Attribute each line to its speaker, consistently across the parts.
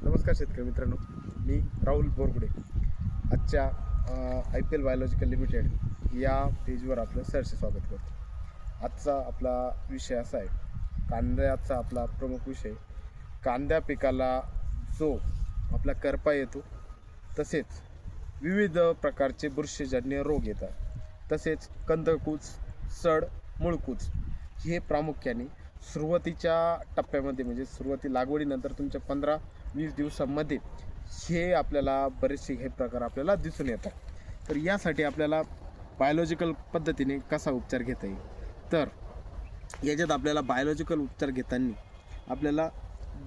Speaker 1: नमस्कार शेतकरी मित्रांनो, मी राहुल बोरगुडे. आजच्या IPL बायोलॉजिकल लिमिटेड या पेजवर आपलं सहर्ष स्वागत करतो. आजचा आपला विषय असा आहे, कांद्याचा आपला प्रमुख विषय. कांद्या पिकाला जो आपला करपा येतो, तसेच विविध प्रकारचे बुरशीजन्य रोग येतात, तसेच कंदकुज, सड, मुळकुज हे प्रामुख्याने सुरुवातीच्या टप्प्यामध्ये म्हणजे सुरुवाती लागवडीनंतर तुमच्या 15-20 दिवसांमध्ये हे आपल्याला बरेचसे हे प्रकार आपल्याला दिसून येतात. तर यासाठी आपल्याला बायोलॉजिकल पद्धतीने कसा उपचार घेता येईल, तर याच्यात आपल्याला बायोलॉजिकल उपचार घेताना आपल्याला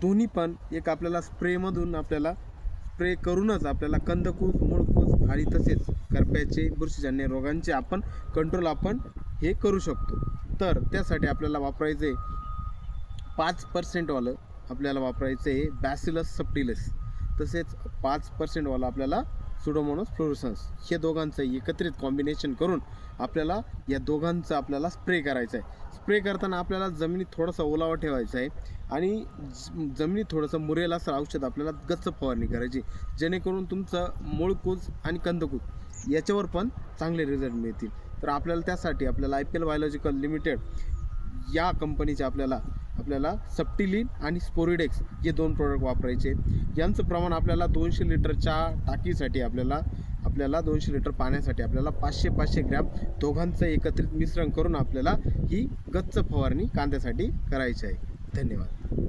Speaker 1: दोन्ही पण एक आपल्याला स्प्रेमधून आपल्याला स्प्रे करूनच आपल्याला कंदकुज, मुळकुज आणि तसेच करप्याचे बुरशीजन्य रोगांचे आपण कंट्रोल हे करू शकतो. तर त्यासाठी आपल्याला वापरायचे 5% वालं आपल्याला वापरायचं आहे बॅसिलस सबटिलिस, तसेच 5% वाला आपल्याला सुडोमोनास फ्लोरोसन्स. हे दोघांचं एकत्रित कॉम्बिनेशन करून आपल्याला या दोघांचं आपल्याला स्प्रे करायचं आहे. स्प्रे करताना आपल्याला जमिनीत थोडासा ओलावा ठेवायचा आहे आणि जमिनीत थोडंसं मुरेल असं औषध आपल्याला गच्च फवारणी करायची, जेणेकरून तुमचं मुळकुज आणि कंदकुज याच्यावर पण चांगले रिझल्ट मिळतील. तर आपल्याला त्यासाठी आपल्याला IPL बायोलॉजिकल लिमिटेड या कंपनीचे आपल्याला सप्टिलिन आणि स्पोरिडेक्स हे 2 प्रोडक्ट वापरायचे. यांचं प्रमाण आपल्याला 200 लिटरच्या टाकीसाठी आपल्याला 200 लिटर पाण्यासाठी आपल्याला 500 ग्रॅम दोघांचं एकत्रित मिश्रण करून आपल्याला ही गच्च फवारणी कांद्यासाठी करायची आहे. धन्यवाद.